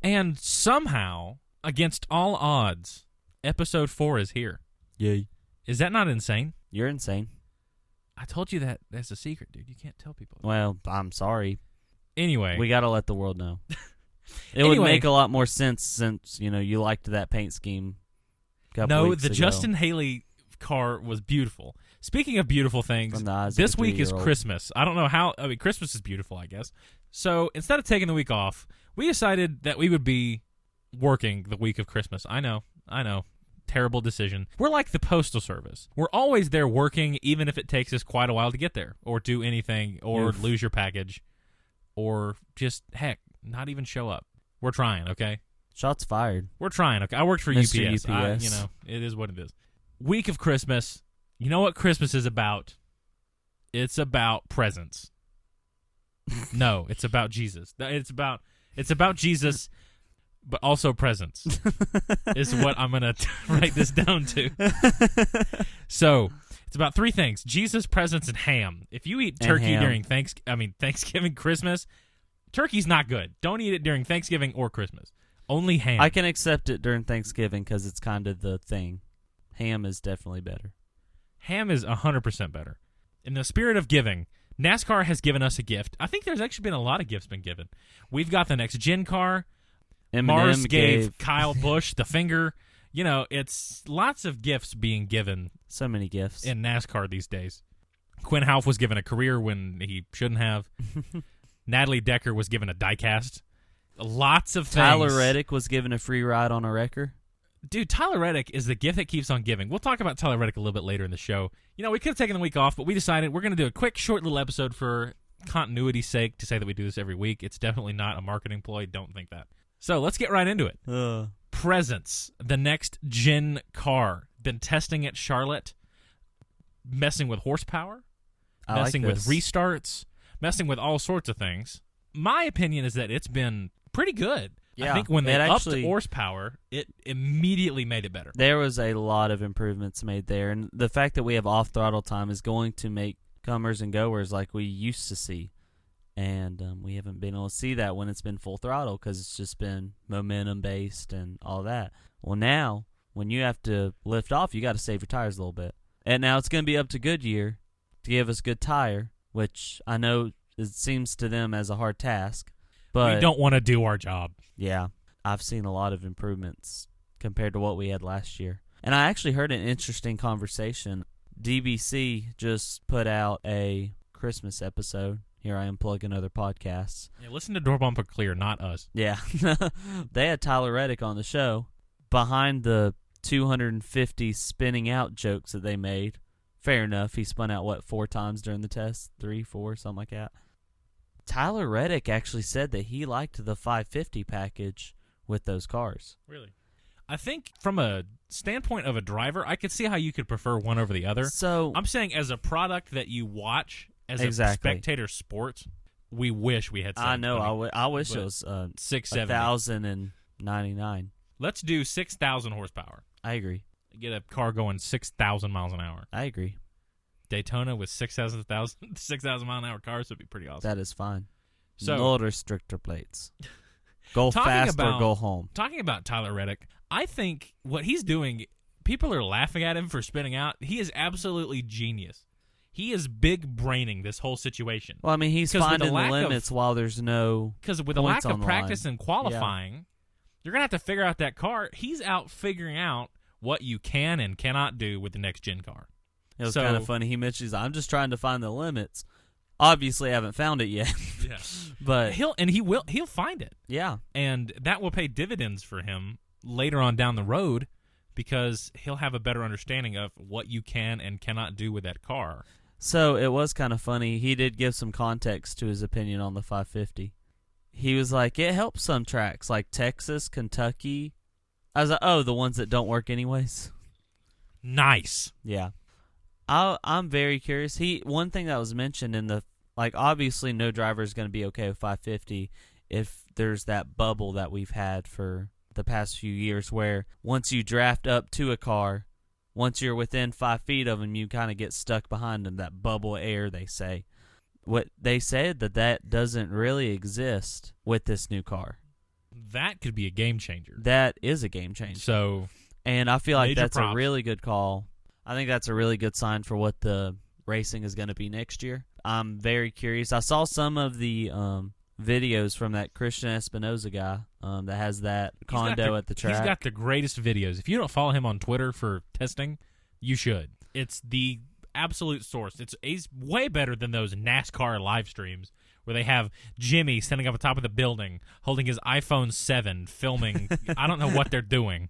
And somehow, against all odds, episode 4 is here. Yay. Is that not insane? You're insane. I told you that that's a secret, dude. You can't tell people. Well, I'm sorry. Anyway. We got to let the world know. It Anyway, would make a lot more sense since, you liked that paint scheme a couple weeks the ago. Justin Haley car was beautiful. Speaking of beautiful things, From the eyes this of a week is 3-year-old. Christmas. I don't know how. I mean, Christmas is beautiful, I guess. So instead of taking the week off, we decided that we would be working the week of Christmas. I know. Terrible decision. We're like the Postal Service. We're always there working, even if it takes us quite a while to get there, or do anything, or lose your package, or just, heck, not even show up. We're trying, okay? Shots fired. We're trying, okay? I worked for Mr. UPS. UPS. It is what it is. Week of Christmas. You know what Christmas is about? It's about presents. No, it's about Jesus. It's about Jesus, but also presents. Is what I'm going to write this down to. So, it's about 3 things. Jesus, presents, and ham. If you eat turkey during Thanksgiving, Christmas, turkey's not good. Don't eat it during Thanksgiving or Christmas. Only ham. I can accept it during Thanksgiving because it's kind of the thing. Ham is definitely better. Ham is 100% better. In the spirit of giving, NASCAR has given us a gift. I think there's actually been a lot of gifts been given. We've got the next gen car. Mars gave Kyle Busch the finger. It's lots of gifts being given. So many gifts. In NASCAR these days. Quinn Houff was given a career when he shouldn't have. Natalie Decker was given a diecast. Lots of things. Tyler Reddick was given a free ride on a wrecker. Dude, Tyler Reddick is the gift that keeps on giving. We'll talk about Tyler Reddick a little bit later in the show. We could have taken the week off, but we decided we're going to do a quick, short little episode for continuity's sake to say that we do this every week. It's definitely not a marketing ploy. Don't think that. So let's get right into it. Presents, the next gen car. Been testing at Charlotte, messing with horsepower, messing with restarts, messing with all sorts of things. My opinion is that it's been pretty good. Yeah, I think when they upped horsepower, it immediately made it better. There was a lot of improvements made there, and the fact that we have off-throttle time is going to make comers and goers like we used to see, and we haven't been able to see that when it's been full throttle because it's just been momentum-based and all that. Well, now, when you have to lift off, you got to save your tires a little bit. And now it's going to be up to Goodyear to give us good tire, which I know it seems to them as a hard task. But we don't want to do our job. Yeah, I've seen a lot of improvements compared to what we had last year. And I actually heard an interesting conversation. DBC just put out a Christmas episode. Here I am plugging other podcasts. Yeah, listen to Door Bumper Clear, not us. Yeah. They had Tyler Reddick on the show. Behind the 250 spinning out jokes that they made, fair enough, he spun out, 4 times during the test? 3, 4, something like that. Tyler Reddick actually said that he liked the 550 package with those cars. Really? I think from a standpoint of a driver, I could see how you could prefer one over the other. So I'm saying as a product that you watch as a spectator sport, we wish we had 720. I know. I wish it was 1,099. Let's do 6,000 horsepower. I agree. Get a car going 6,000 miles an hour. I agree. Daytona with 6,000 mile an hour cars would be pretty awesome. That is fine. So, no restrictor plates. Go fast or go home. Talking about Tyler Reddick, I think what he's doing, people are laughing at him for spinning out. He is absolutely genius. He is big braining this whole situation. Well, I mean, he's finding the limits while there's no because with the lack of practice and qualifying, you're gonna have to figure out that car. He's out figuring out what you can and cannot do with the next gen car. It was kind of funny. He mentions, "I'm just trying to find the limits." Obviously, I haven't found it yet. Yeah, but he'll find it. Yeah, and that will pay dividends for him later on down the road because he'll have a better understanding of what you can and cannot do with that car. So it was kind of funny. He did give some context to his opinion on the 550. He was like, "It helps some tracks like Texas, Kentucky." I was like, "Oh, the ones that don't work anyways." Nice. Yeah. I'm very curious. One thing that was mentioned in obviously no driver is going to be okay with 550 if there's that bubble that we've had for the past few years where once you draft up to a car, once you're within 5 feet of them, you kind of get stuck behind them, that bubble air, they say. What they said that doesn't really exist with this new car. that could be a game changer. That is a game changer. So, and I feel like major that's props. a really good call. I think that's a really good sign for what the racing is going to be next year. I'm very curious. I saw some of the videos from that Christian Espinoza guy that has that condo at the track. He's got the greatest videos. If you don't follow him on Twitter for testing, you should. It's the absolute source. He's way better than those NASCAR live streams where they have Jimmy standing up on top of the building holding his iPhone 7 filming. I don't know what they're doing,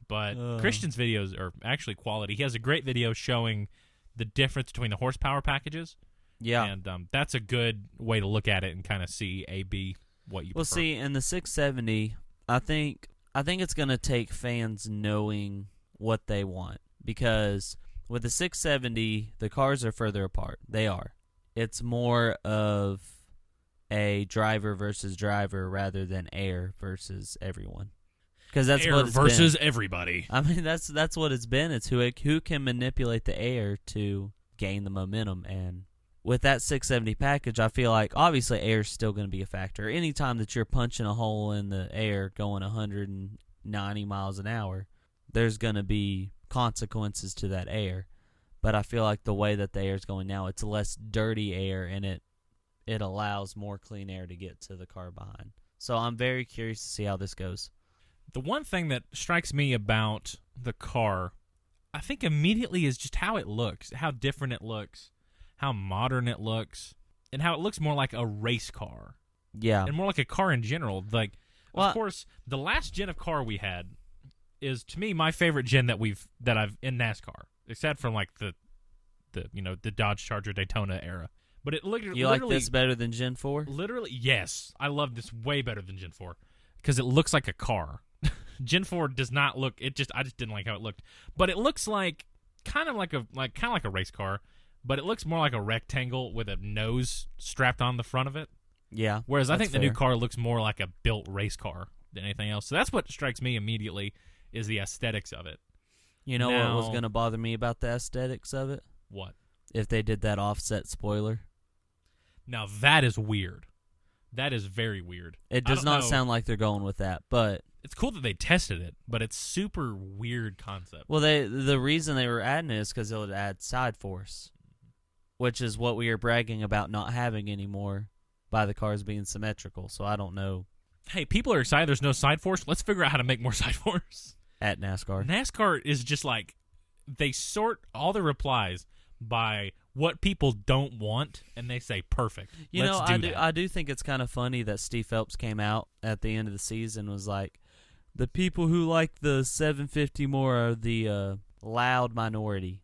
but Christian's videos are actually quality. He has a great video showing the difference between the horsepower packages. Yeah. And that's a good way to look at it and kind of see A/B what you prefer. Well, see, in the 670, I think it's going to take fans knowing what they want, because with the 670, the cars are further apart. They are. It's more of a driver versus driver rather than air versus everyone. Because that's air what it's versus been. Everybody. I mean, that's what it's been. It's who can manipulate the air to gain the momentum. And with that 670 package, I feel like obviously air is still going to be a factor. Anytime that you're punching a hole in the air going 190 miles an hour, there's going to be consequences to that air. But I feel like the way that the air is going now, it's less dirty air, and it allows more clean air to get to the car behind. So I'm very curious to see how this goes. The one thing that strikes me about the car, I think immediately, is just how it looks, how different it looks, how modern it looks, and how it looks more like a race car. Yeah. And more like a car in general. Like, of course, the last gen of car we had is, to me, my favorite gen that I've in NASCAR, except from like the Dodge Charger Daytona era. But it literally, you like this better than Gen 4? Literally, yes. I love this way better than Gen 4 because it looks like a car. Gen 4 does not look. I just didn't like how it looked. But it looks like kind of like a race car, but it looks more like a rectangle with a nose strapped on the front of it. Yeah. Whereas I think the fair. new car looks more like a built race car than anything else. So that's what strikes me immediately is the aesthetics of it. You know what was going to bother me about the aesthetics of it? What? If they did that offset spoiler. Now that is weird. That is very weird. It does not sound like they're going with that, but it's cool that they tested it, but it's super weird concept. Well, the reason they were adding it is because it would add side force, which is what we are bragging about not having anymore by the cars being symmetrical. So I don't know. Hey, people are excited there's no side force. Let's figure out how to make more side force. At NASCAR. NASCAR is just like, they sort all the replies by what people don't want, and they say, perfect. I do think it's kind of funny that Steve Phelps came out at the end of the season and was like, the people who like the 750 more are the loud minority.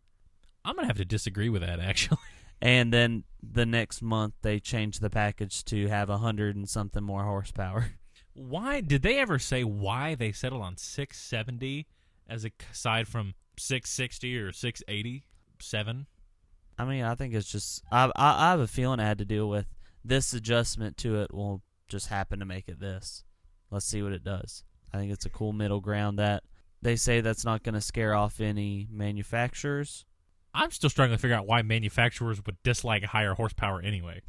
I'm going to have to disagree with that, actually. And then the next month, they changed the package to have 100 and something more horsepower. Why? Did they ever say why they settled on 670 aside from 660 or 687? I mean, I think it's just I have a feeling it had to deal with this adjustment to it will just happen to make it this. Let's see what it does. I think it's a cool middle ground that they say that's not going to scare off any manufacturers. I'm still struggling to figure out why manufacturers would dislike higher horsepower anyway.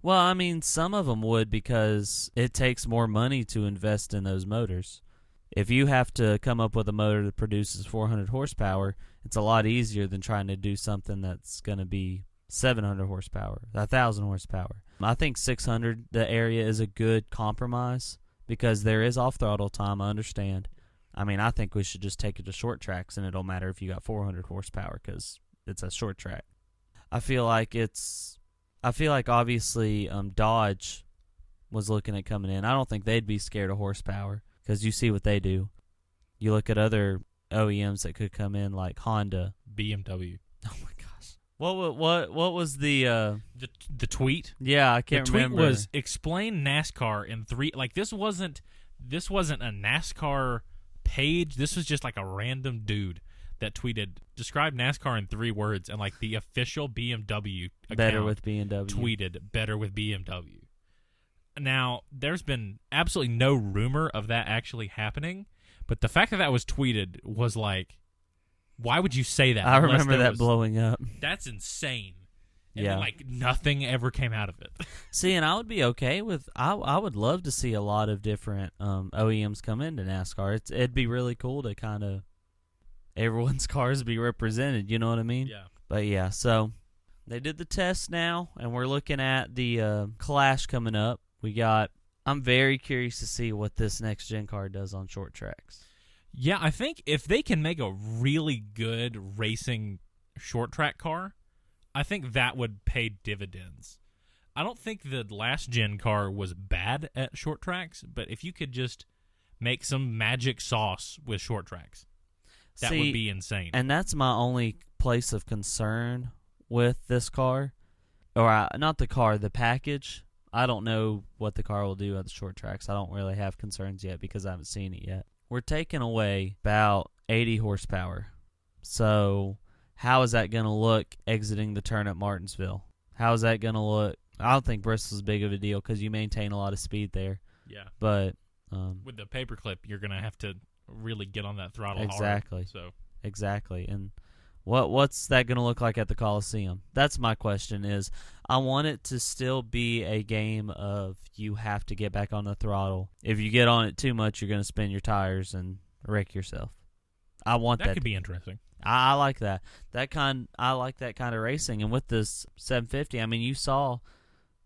Well, I mean, some of them would because it takes more money to invest in those motors. If you have to come up with a motor that produces 400 horsepower, it's a lot easier than trying to do something that's going to be 700 horsepower, 1,000 horsepower. I think 600, the area, is a good compromise because there is off-throttle time, I understand. I mean, I think we should just take it to short tracks, and it don't matter if you got 400 horsepower because it's a short track. I feel like obviously Dodge was looking at coming in. I don't think they'd be scared of horsepower because you see what they do. You look at other OEMs that could come in like Honda, BMW. Oh my gosh! What was the tweet? Yeah, I can't remember. The tweet was explain NASCAR in 3. Like this wasn't a NASCAR page. This was just like a random dude that tweeted, describe NASCAR in 3 words, and like the official BMW account better with BMW tweeted better with BMW. Now, there's been absolutely no rumor of that actually happening, but the fact that that was tweeted was like, why would you say that? I remember that blowing up. That's insane. And then, like, nothing ever came out of it. See, and I would be okay with. I would love to see a lot of different OEMs come into NASCAR. It'd be really cool to kind of everyone's cars be represented. You know what I mean? Yeah. But yeah, so they did the test now, and we're looking at the Clash coming up. I'm very curious to see what this next gen car does on short tracks. Yeah, I think if they can make a really good racing short track car, I think that would pay dividends. I don't think the last gen car was bad at short tracks, but if you could just make some magic sauce with short tracks, that would be insane. And that's my only place of concern with this car. Or not the car, the package. I don't know what the car will do at the short tracks. I don't really have concerns yet because I haven't seen it yet. We're taking away about 80 horsepower. So how is that going to look exiting the turn at Martinsville? How is that going to look? I don't think Bristol's big of a deal because you maintain a lot of speed there. Yeah. But with the paperclip, you're going to have to really get on that throttle exactly. hard. So. Exactly. And what's that going to look like at the Coliseum? That's my question is I want it to still be a game of you have to get back on the throttle. If you get on it too much, you're going to spin your tires and wreck yourself. I want that. That could be interesting. I like that. I like that kind of racing. And with this 750, I mean, you saw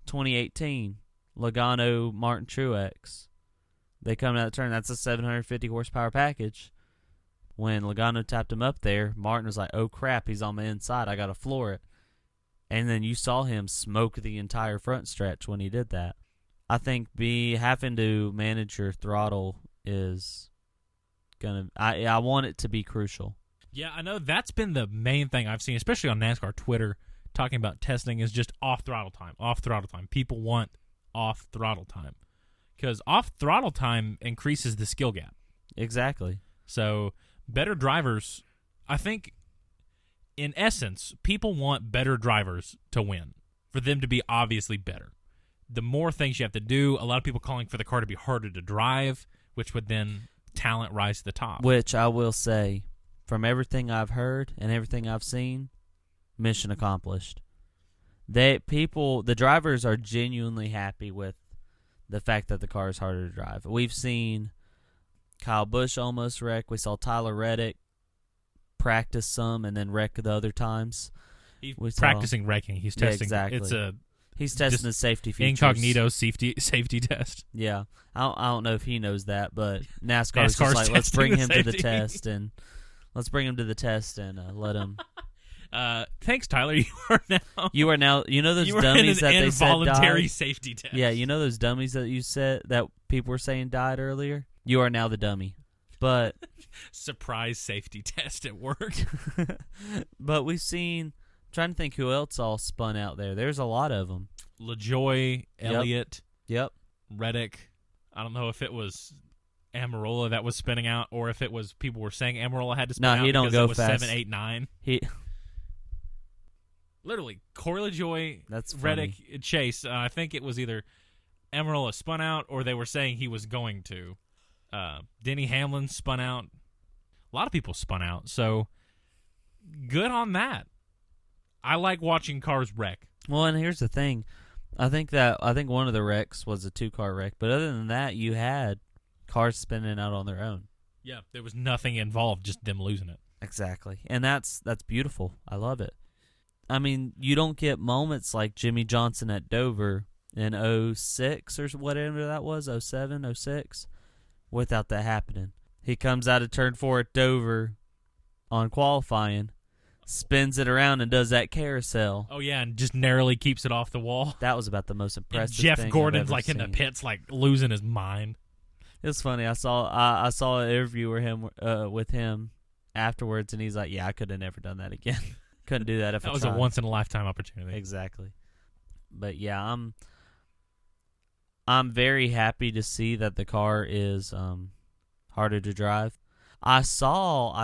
2018 Logano Martin Truex. They come out of the turn. That's a 750 horsepower package. When Logano tapped him up there, Martin was like, oh, crap, he's on my inside. I got to floor it. And then you saw him smoke the entire front stretch when he did that. I think having to manage your throttle is going to – I want it to be crucial. Yeah, I know that's been the main thing I've seen, especially on NASCAR Twitter, talking about testing is just off-throttle time, off-throttle time. People want off-throttle time because off-throttle time increases the skill gap. Exactly. So better drivers, I think, in essence, people want better drivers to win, for them to be obviously better. The more things you have to do, a lot of people calling for the car to be harder to drive, which would then talent rise to the top. Which I will say, from everything I've heard and everything I've seen, mission accomplished. The drivers are genuinely happy with the fact that the car is harder to drive. We've seen Kyle Busch almost wreck. We saw Tyler Reddick practice some and then wreck the other times. He's practicing wrecking. He's testing. Yeah, exactly. He's testing the safety features. Incognito safety test. Yeah. I don't know if he knows that, but NASCAR's just like, let's bring him to the test and let him. Thanks, Tyler. You are now. You know those dummies that they said died? Involuntary safety test. Yeah, you know those dummies that you said that people were saying died earlier? You are now the dummy. But surprise safety test at work. But we've seen. I'm trying to think who else all spun out there. There's a lot of them. LaJoie, Elliott, Yep. Reddick. I don't know if it was Amarola that was spinning out, or if it was people were saying Amarola had to spin out. No, he don't go fast. 7, 8, 9. Literally, Corey LaJoie, That's Reddick, Chase. I think it was either Amarola spun out, or they were saying he was going to. Denny Hamlin spun out. A lot of people spun out. So good on that. I like watching cars wreck. Well, and here's the thing. I think one of the wrecks was a 2-car wreck, but other than that, you had cars spinning out on their own. Yeah, there was nothing involved, just them losing it. Exactly. And that's beautiful. I love it. I mean, you don't get moments like Jimmy Johnson at Dover in 06 or whatever that was, 07, 06, without that happening. He comes out of turn 4 at Dover on qualifying, spins it around and does that carousel. Oh, yeah, and just narrowly keeps it off the wall. That was about the most impressive thing Jeff Gordon's I've ever in the pits, like losing his mind. It's funny. I saw an interview with him afterwards, and he's like, "Yeah, I could have never done that again. Couldn't do that if I tried." That was a once in a lifetime opportunity. Exactly. But yeah, I'm very happy to see that the car is harder to drive. I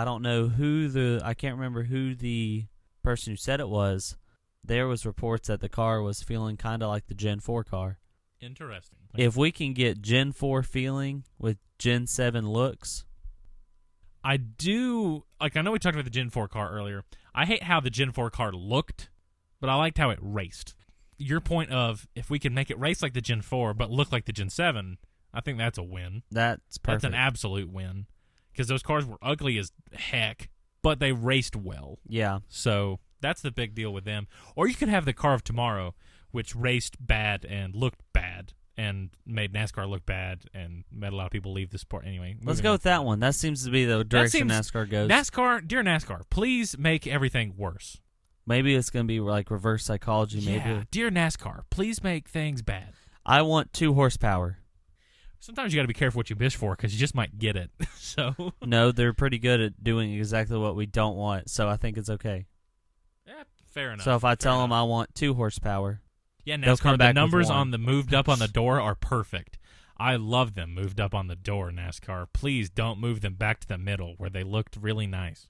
don't know I can't remember who the person who said it was. There was reports that the car was feeling kind of like the Gen 4 car. Interesting. If we can get Gen 4 feeling with Gen 7 looks. I know we talked about the Gen 4 car earlier. I hate how the Gen 4 car looked but I liked how it raced. Your point of if we can make it race like the Gen 4 but look like the Gen 7, I think that's a win. That's perfect. That's an absolute win because those cars were ugly as heck, but they raced well. Yeah. So that's the big deal with them. Or you could have the car of tomorrow, which raced bad and looked bad and made NASCAR look bad and made a lot of people leave the sport. Anyway, let's go with that one. That seems to be the direction NASCAR goes. Dear NASCAR, please make everything worse. Maybe it's going to be like reverse psychology. Yeah, maybe. Dear NASCAR, please make things bad. I want 2 horsepower. Sometimes you got to be careful what you wish for because you just might get it. So no, they're pretty good at doing exactly what we don't want, so I think it's okay. Yeah, fair enough. So if I tell them I want 2 horsepower, yeah, they'll come NASCAR, back the numbers with 1. on the moved up on the door are perfect. I love them moved up on the door, NASCAR. Please don't move them back to the middle where they looked really nice.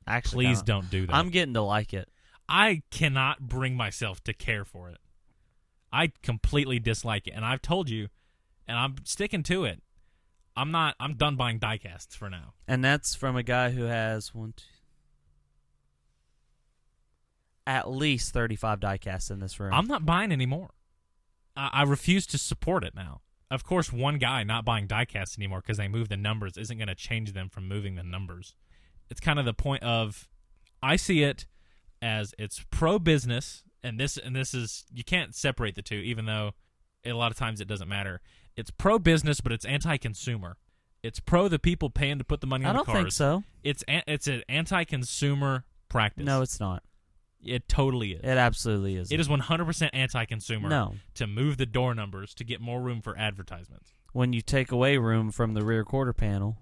Actually, please don't do that. I'm getting to like it. I cannot bring myself to care for it. I completely dislike it, and I've told you, and I'm sticking to it. I'm done buying diecasts for now. And that's from a guy who has at least 35 diecasts in this room. I'm not buying anymore. I refuse to support it now. Of course, one guy not buying diecasts anymore because they move the numbers isn't going to change them from moving the numbers. It's kind of the point of, I see it as it's pro-business, and this is, you can't separate the two, even though a lot of times it doesn't matter. It's pro-business, but it's anti-consumer. It's pro the people paying to put the money on the cars. I don't think so. It's an anti-consumer practice. No, it's not. It totally is. It absolutely is. It is 100% anti-consumer. No. To move the door numbers to get more room for advertisements. When you take away room from the rear quarter panel,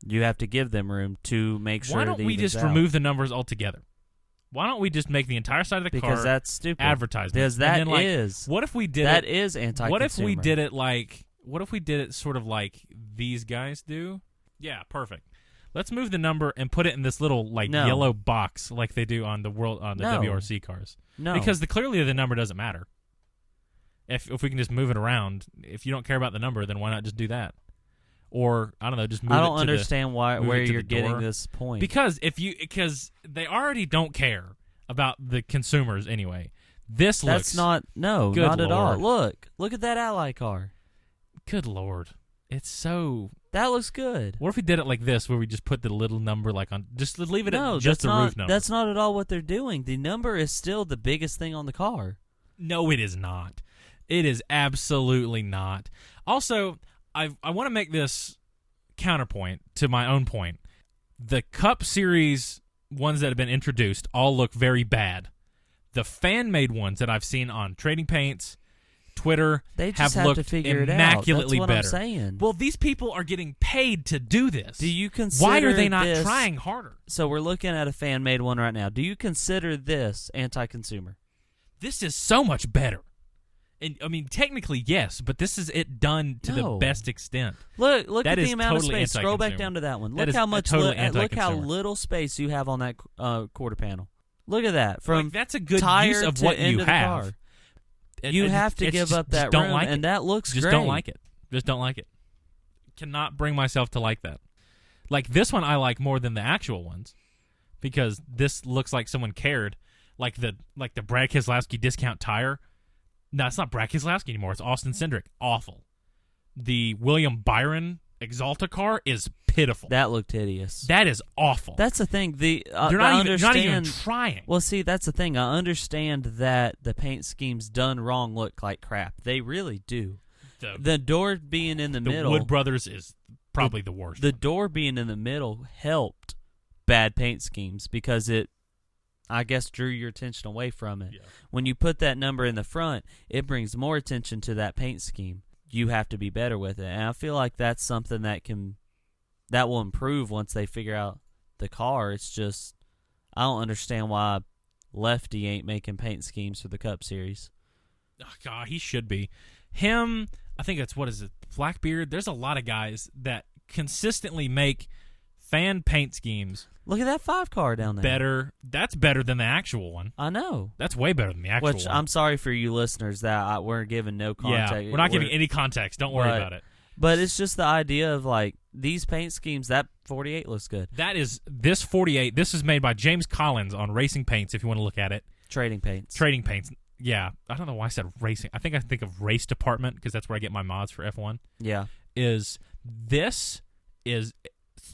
you have to give them room to make sure. Why don't we just remove the numbers altogether? Why don't we just make the entire side of the car because that's stupid advertisements? because that then, is what if we did that it, is anti-consumer. What if we did it sort of like these guys do? Yeah, perfect. Let's move the number and put it in this little yellow box like they do on the WRC cars. No, because clearly the number doesn't matter. If we can just move it around, if you don't care about the number, then why not just do that? Or I don't know, just move it. I don't understand where you're getting door. this point. Because they already don't care about the consumers anyway. That's not Lord. at all. Look at that Ally car. Good Lord, it's so. That looks good. What if we did it like this, where we just put the little number on, just leave it at just the roof number? That's not at all what they're doing. The number is still the biggest thing on the car. No, it is not. It is absolutely not. Also, I want to make this counterpoint to my own point. The Cup Series ones that have been introduced all look very bad. The fan-made ones that I've seen on Trading Paints, Twitter, they just have looked to figure immaculately it out. That's what better. I'm saying. Well, these people are getting paid to do this. Do you consider Why are they not this, trying harder? So we're looking at a fan-made one right now. Do you consider this anti-consumer? This is so much better. And, I mean, technically, yes, but this is it done to the best extent. Look that at the amount totally of space. Scroll back down to that one. Look how much. Look how little space you have on that quarter panel. Look at that. From that's a good tire use of to what end you of the have. car. You have to give up that room, and that looks just great. Don't like it. Just don't like it. Cannot bring myself to like that. Like this one, I like more than the actual ones because this looks like someone cared. Like the Brad Keselowski discount tire. No, it's not Brad Keselowski anymore. It's Austin Cindric. Awful. The William Byron Exalta car is pitiful. That looked hideous. That is awful. That's the thing. You're not even trying. Well, see, that's the thing. I understand that the paint schemes done wrong look like crap. They really do. The door being in the middle. The Wood Brothers is probably the worst. The door being in the middle helped bad paint schemes because it, I guess, drew your attention away from it. Yeah. When you put that number in the front, it brings more attention to that paint scheme. You have to be better with it. And I feel like that's something that will improve once they figure out the car. It's just, I don't understand why Lefty ain't making paint schemes for the Cup Series. Oh, God, he should be. Him, I think that's, Blackbeard? There's a lot of guys that consistently make fan paint schemes. Look at that 5 car down there. Better. That's better than the actual one. I know. That's way better than the actual one. Which, I'm sorry for you listeners that we're giving no context. Yeah, we're not giving any context. Don't worry about it. But it's just the idea of, like, these paint schemes, that 48 looks good. This 48, this is made by James Collins on Racing Paints, if you want to look at it. Trading paints. Trading paints. Yeah, I don't know why I said racing. I think of race department because that's where I get my mods for F1. Yeah. This is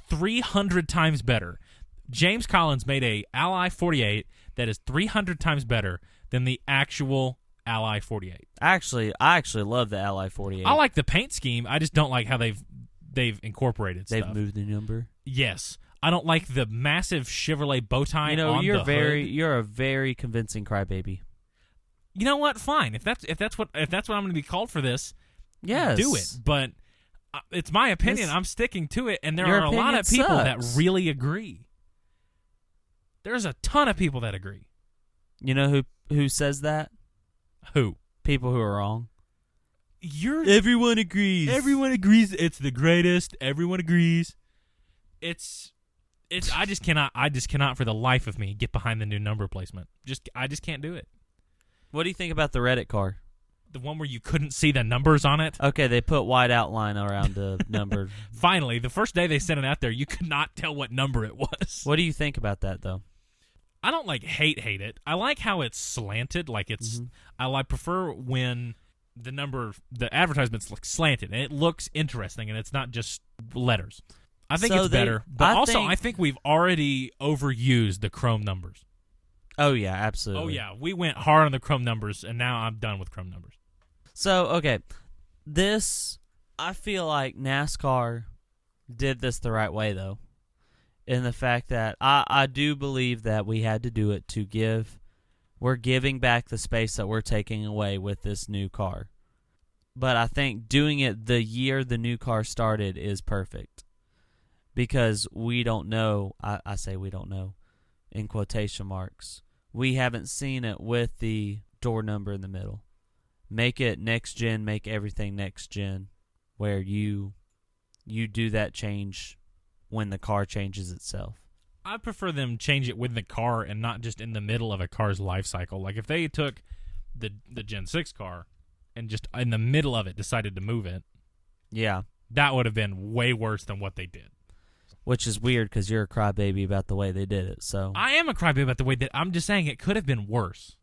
300 times better. James Collins made a Ally 48 that is 300 times better than the actual Ally 48. I actually love the Ally 48. I like the paint scheme. I just don't like how they've incorporated stuff. They've moved the number. Yes. I don't like the massive Chevrolet bow tie on the hood. You're a very convincing crybaby. You know what? Fine. If that's what I'm going to be called for this, yes, do it. But it's my opinion. I'm sticking to it, and there Your are a lot of people that sucks. really agree. There's a ton of people that agree. You know who says that? Who? People who are wrong. Everyone agrees. Everyone agrees it's the greatest. Everyone agrees. It's I just cannot for the life of me get behind the new number placement. I just can't do it. What do you think about the Reddick car? The one where you couldn't see the numbers on it? Okay, they put white outline around the number. Finally, the first day they sent it out there, you could not tell what number it was. What do you think about that, though? I don't hate it. I like how it's slanted. Like it's, I prefer when the advertisements look slanted and it looks interesting and it's not just letters. I think it's better, but I think we've already overused the Chrome numbers. Oh yeah, absolutely. Oh yeah, we went hard on the Chrome numbers, and now I'm done with Chrome numbers. So okay, I feel like NASCAR did this the right way though, in the fact that I do believe that we had to do it we're giving back the space that we're taking away with this new car. But I think doing it the year the new car started is perfect. Because we don't know, I say we don't know, in quotation marks. We haven't seen it with the door number in the middle. Make it next gen, make everything next gen, where you do that change when the car changes itself. I prefer them change it with the car and not just in the middle of a car's life cycle. Like if they took the Gen 6 car and just in the middle of it decided to move it, yeah, that would have been way worse than what they did. Which is weird because you're a crybaby about the way they did it. So I am a crybaby about the way that I'm just saying it could have been worse.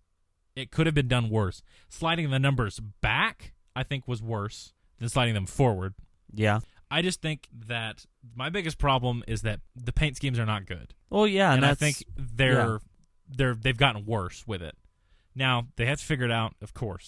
It could have been done worse. Sliding the numbers back, I think, was worse than sliding them forward. Yeah. I just think that my biggest problem is that the paint schemes are not good. Well, yeah, and I think they've gotten worse with it. Now they have to figure it out, of course.